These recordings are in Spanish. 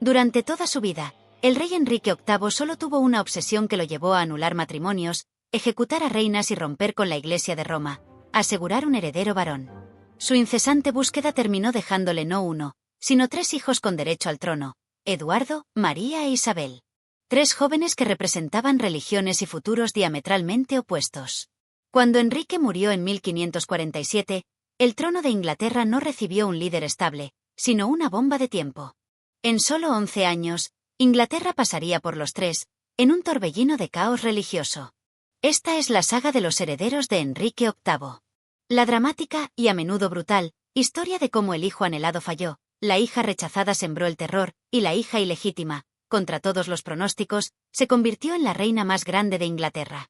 Durante toda su vida, el rey Enrique VIII solo tuvo una obsesión que lo llevó a anular matrimonios, ejecutar a reinas y romper con la Iglesia de Roma, asegurar un heredero varón. Su incesante búsqueda terminó dejándole no uno, sino 3 hijos con derecho al trono: Eduardo, María e Isabel. 3 jóvenes que representaban religiones y futuros diametralmente opuestos. Cuando Enrique murió en 1547, el trono de Inglaterra no recibió un líder estable, sino una bomba de tiempo. En solo 11 años, Inglaterra pasaría por los 3, en un torbellino de caos religioso. Esta es la saga de los herederos de Enrique VIII. La dramática, y a menudo brutal, historia de cómo el hijo anhelado falló, la hija rechazada sembró el terror, y la hija ilegítima, contra todos los pronósticos, se convirtió en la reina más grande de Inglaterra.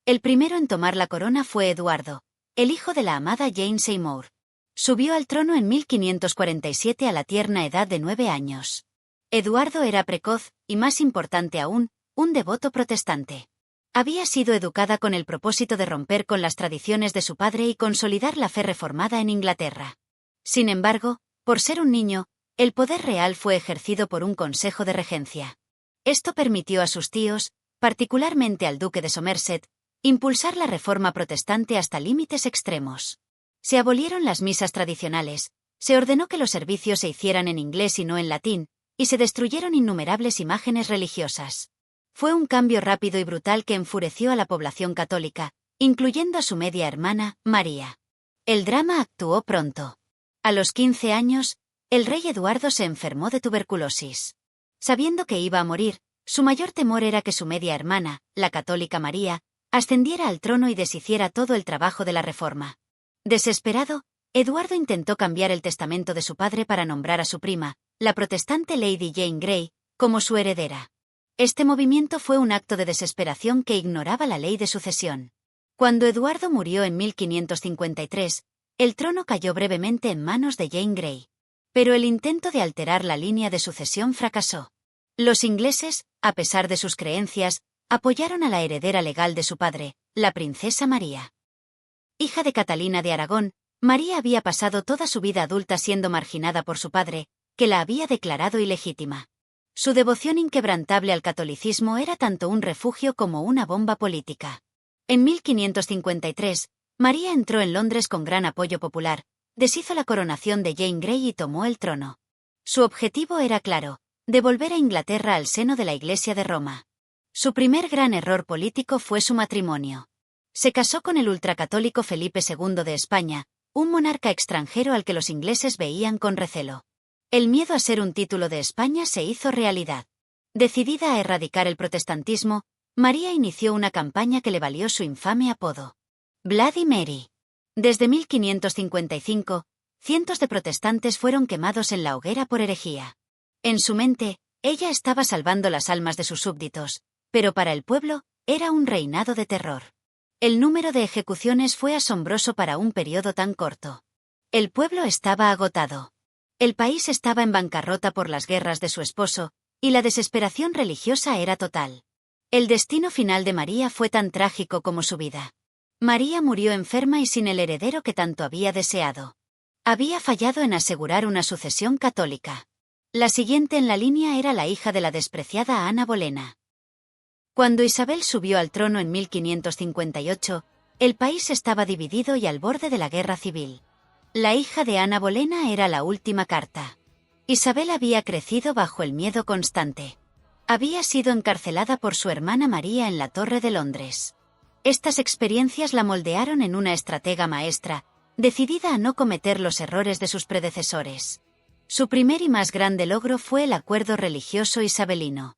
El primero en tomar la corona fue Eduardo, el hijo de la amada Jane Seymour. Subió al trono en 1547 a la tierna edad de 9 años. Eduardo era precoz, y más importante aún, un devoto protestante. Había sido educada con el propósito de romper con las tradiciones de su padre y consolidar la fe reformada en Inglaterra. Sin embargo, por ser un niño, el poder real fue ejercido por un consejo de regencia. Esto permitió a sus tíos, particularmente al duque de Somerset, impulsar la reforma protestante hasta límites extremos. Se abolieron las misas tradicionales, se ordenó que los servicios se hicieran en inglés y no en latín, y se destruyeron innumerables imágenes religiosas. Fue un cambio rápido y brutal que enfureció a la población católica, incluyendo a su media hermana, María. El drama actuó pronto. A los 15 años, el rey Eduardo se enfermó de tuberculosis. Sabiendo que iba a morir, su mayor temor era que su media hermana, la católica María, ascendiera al trono y deshiciera todo el trabajo de la reforma. Desesperado, Eduardo intentó cambiar el testamento de su padre para nombrar a su prima, la protestante Lady Jane Grey, como su heredera. Este movimiento fue un acto de desesperación que ignoraba la ley de sucesión. Cuando Eduardo murió en 1553, el trono cayó brevemente en manos de Jane Grey. Pero el intento de alterar la línea de sucesión fracasó. Los ingleses, a pesar de sus creencias, apoyaron a la heredera legal de su padre, la princesa María. Hija de Catalina de Aragón, María había pasado toda su vida adulta siendo marginada por su padre, que la había declarado ilegítima. Su devoción inquebrantable al catolicismo era tanto un refugio como una bomba política. En 1553, María entró en Londres con gran apoyo popular, deshizo la coronación de Jane Grey y tomó el trono. Su objetivo era claro: devolver a Inglaterra al seno de la Iglesia de Roma. Su primer gran error político fue su matrimonio. Se casó con el ultracatólico Felipe II de España, un monarca extranjero al que los ingleses veían con recelo. El miedo a ser un título de España se hizo realidad. Decidida a erradicar el protestantismo, María inició una campaña que le valió su infame apodo: Bloody Mary. Desde 1555, cientos de protestantes fueron quemados en la hoguera por herejía. En su mente, ella estaba salvando las almas de sus súbditos, pero para el pueblo, era un reinado de terror. El número de ejecuciones fue asombroso para un periodo tan corto. El pueblo estaba agotado. El país estaba en bancarrota por las guerras de su esposo, y la desesperación religiosa era total. El destino final de María fue tan trágico como su vida. María murió enferma y sin el heredero que tanto había deseado. Había fallado en asegurar una sucesión católica. La siguiente en la línea era la hija de la despreciada Ana Bolena. Cuando Isabel subió al trono en 1558, el país estaba dividido y al borde de la guerra civil. La hija de Ana Bolena era la última carta. Isabel había crecido bajo el miedo constante. Había sido encarcelada por su hermana María en la Torre de Londres. Estas experiencias la moldearon en una estratega maestra, decidida a no cometer los errores de sus predecesores. Su primer y más grande logro fue el acuerdo religioso isabelino.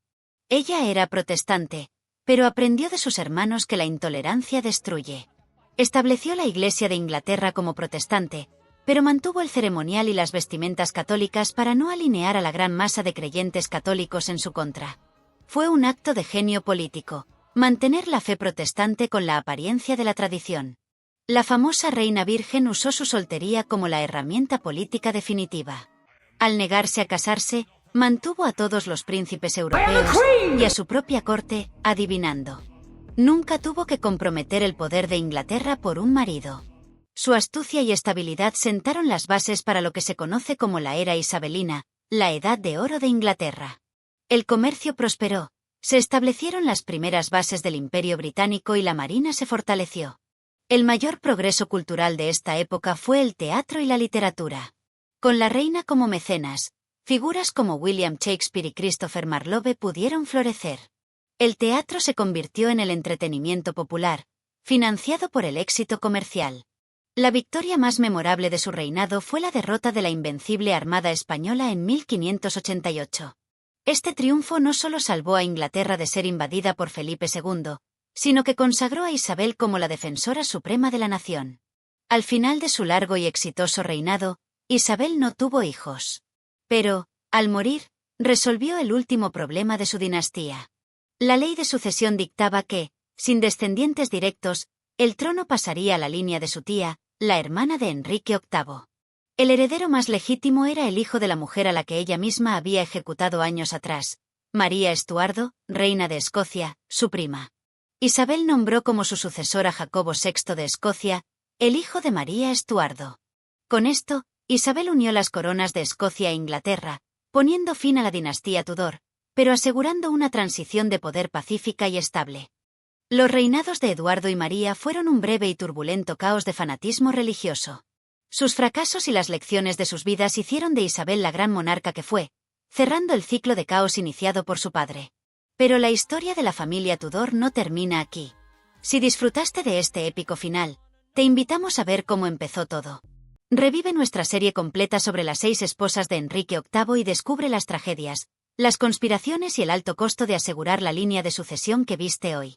Ella era protestante, pero aprendió de sus hermanos que la intolerancia destruye. Estableció la Iglesia de Inglaterra como protestante, pero mantuvo el ceremonial y las vestimentas católicas para no alinear a la gran masa de creyentes católicos en su contra. Fue un acto de genio político, mantener la fe protestante con la apariencia de la tradición. La famosa reina virgen usó su soltería como la herramienta política definitiva. Al negarse a casarse, mantuvo a todos los príncipes europeos y a su propia corte, adivinando. Nunca tuvo que comprometer el poder de Inglaterra por un marido. Su astucia y estabilidad sentaron las bases para lo que se conoce como la era isabelina, la Edad de Oro de Inglaterra. El comercio prosperó, se establecieron las primeras bases del Imperio Británico y la marina se fortaleció. El mayor progreso cultural de esta época fue el teatro y la literatura. Con la reina como mecenas, figuras como William Shakespeare y Christopher Marlowe pudieron florecer. El teatro se convirtió en el entretenimiento popular, financiado por el éxito comercial. La victoria más memorable de su reinado fue la derrota de la invencible Armada Española en 1588. Este triunfo no solo salvó a Inglaterra de ser invadida por Felipe II, sino que consagró a Isabel como la defensora suprema de la nación. Al final de su largo y exitoso reinado, Isabel no tuvo hijos. Pero, al morir, resolvió el último problema de su dinastía. La ley de sucesión dictaba que, sin descendientes directos, el trono pasaría a la línea de su tía, la hermana de Enrique VIII. El heredero más legítimo era el hijo de la mujer a la que ella misma había ejecutado años atrás, María Estuardo, reina de Escocia, su prima. Isabel nombró como su sucesor a Jacobo VI de Escocia, el hijo de María Estuardo. Con esto, Isabel unió las coronas de Escocia e Inglaterra, poniendo fin a la dinastía Tudor, pero asegurando una transición de poder pacífica y estable. Los reinados de Eduardo y María fueron un breve y turbulento caos de fanatismo religioso. Sus fracasos y las lecciones de sus vidas hicieron de Isabel la gran monarca que fue, cerrando el ciclo de caos iniciado por su padre. Pero la historia de la familia Tudor no termina aquí. Si disfrutaste de este épico final, te invitamos a ver cómo empezó todo. Revive nuestra serie completa sobre las 6 esposas de Enrique VIII y descubre las tragedias, las conspiraciones y el alto costo de asegurar la línea de sucesión que viste hoy.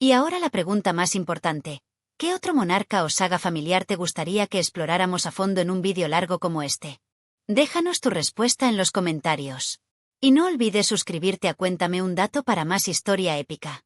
Y ahora la pregunta más importante: ¿qué otro monarca o saga familiar te gustaría que exploráramos a fondo en un vídeo largo como este? Déjanos tu respuesta en los comentarios. Y no olvides suscribirte a Cuéntame un dato para más historia épica.